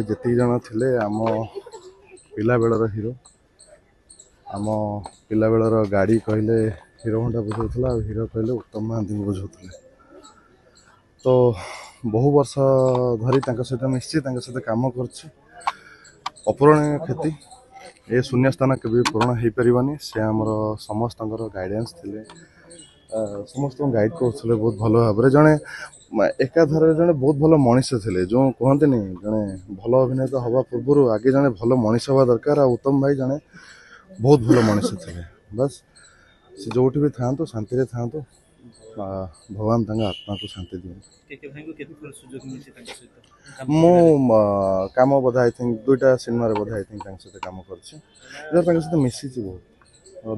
ଯେତିକି ଜଣ ଥିଲେ ଆମ ପିଲାବେଳର ହିରୋ। ଆମ ପିଲାବେଳର ଗାଡ଼ି କହିଲେ ହିରୋ ହୋଣ୍ଡା ବୁଝାଉଥିଲା ଆଉ ହିରୋ କହିଲେ ଉତ୍ତମ ମହାନ୍ତିଙ୍କୁ ବୁଝାଉଥିଲେ। ତ ବହୁ ବର୍ଷ ଧରି ତାଙ୍କ ସହିତ ମିଶିଛି, ତାଙ୍କ ସହିତ କାମ କରୁଛି। ଅପୂରଣୀୟ କ୍ଷତି, ଏ ଶୂନ୍ୟସ୍ଥାନ କେବେ ପୂରଣ ହେଇପାରିବନି। ସେ ଆମର ସମସ୍ତଙ୍କର ଗାଇଡ଼ାନ୍ସ ଥିଲେ, ସମସ୍ତଙ୍କୁ ଗାଇଡ଼ କରୁଥିଲେ ବହୁତ ଭଲ ଭାବରେ। ଜଣେ ଏକାଧାରରେ ଜଣେ ବହୁତ ଭଲ ମଣିଷ ଥିଲେ। ଯେଉଁ କୁହନ୍ତିନି ଜଣେ ଭଲ ଅଭିନେତା ହେବା ପୂର୍ବରୁ ଆଗେ ଜଣେ ଭଲ ମଣିଷ ହେବା ଦରକାର। ଆଉ ଉତ୍ତମ ଭାଇ ଜଣେ ବହୁତ ଭଲ ମଣିଷ ଥିଲେ। ବାସ୍ ସେ ଯେଉଁଠି ବି ଥାଆନ୍ତୁ ଶାନ୍ତିରେ ଥାଆନ୍ତୁ, ଭଗବାନ ତାଙ୍କ ଆତ୍ମାକୁ ଶାନ୍ତି ଦିଅନ୍ତୁ। ମୁଁ କାମ ବୋଧେ ଆଇ ଥିଙ୍କ 2ଟା ସିନେମାରେ ବୋଧେ ଆଇ ଥିଙ୍କ ତାଙ୍କ ସହିତ କାମ କରିଛି, ତାଙ୍କ ସହିତ ମିଶିଛି ବହୁତ।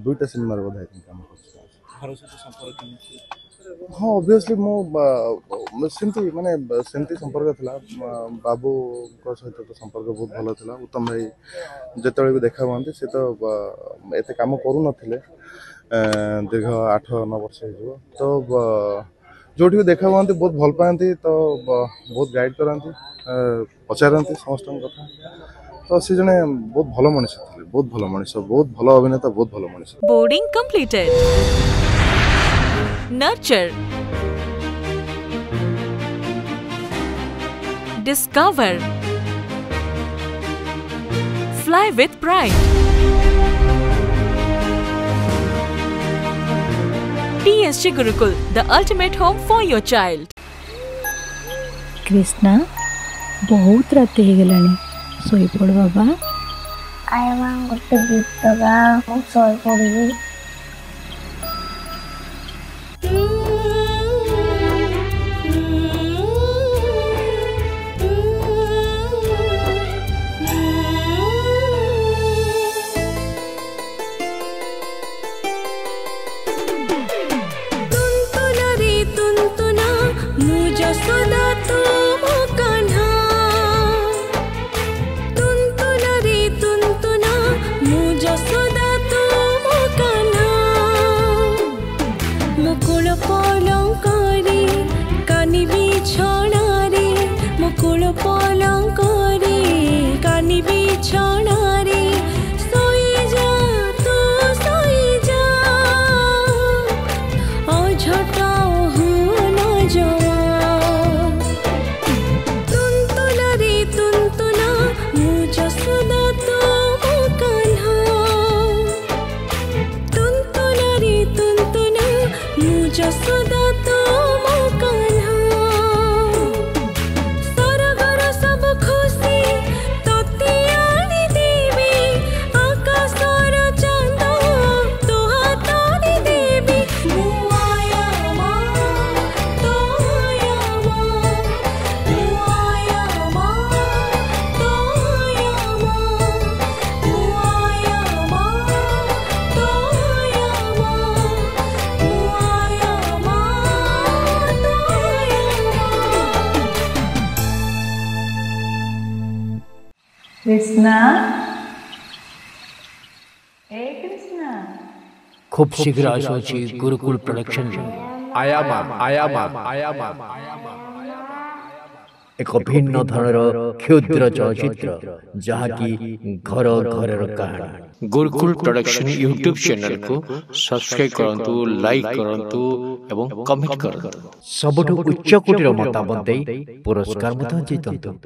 2ଟା ସିନେମାରେ ବୋଧେ ଆଇ ଥିଙ୍କ କାମ କରିଛି। ହଁ ଅବଭିୟସଲି ମୁଁ ସେମିତି ସମ୍ପର୍କ ଥିଲା। ବାବୁଙ୍କ ସହିତ ତ ସମ୍ପର୍କ ବହୁତ ଭଲ ଥିଲା। ଉତ୍ତମ ଭାଇ ଯେତେବେଳେ ବି ଦେଖା ହୁଅନ୍ତି ସେ ତ ଏତେ କାମ କରୁନଥିଲେ, ଦୀର୍ଘ 8-9 ବର୍ଷ ହେଇଯିବ। ତ ଯେଉଁଠି ବି ଦେଖା ହୁଅନ୍ତି ବହୁତ ଭଲ ପାଆନ୍ତି, ତ ବହୁତ ଗାଇଡ଼ କରନ୍ତି, ପଚାରନ୍ତି ସମସ୍ତଙ୍କ କଥା। ତ ସେ ଜଣେ ବହୁତ ଭଲ ମଣିଷ ଥିଲେ, ବହୁତ ଭଲ ମଣିଷ, ବହୁତ ଭଲ ଅଭିନେତା, ବହୁତ ଭଲ ମଣିଷ। Boarding completed. Nurture. Discover. Fly with pride. TSG Gurukul, the ultimate home for your child. Krishna बहुत राति हो गलानी, सोई पड़ बाबा। आया मां गोटे गीत गा, मु सोई पड़ी। कृष्णा, ए कृष्णा, खूब शीघ्र आसुची गुरुकुल प्रोडक्शन एक भिन्न धरणर क्षुद्र चलचित्र जहाँकि घर घर कहानी। गुरुकुल प्रोडक्शन यूट्यूब चैनल को सब्सक्राइब करंतु, लाइक करंतु एवं कमेंट करंतु। सबुठु उच्च कोटीर मतामत दे पुरस्कार मत जीतंतु।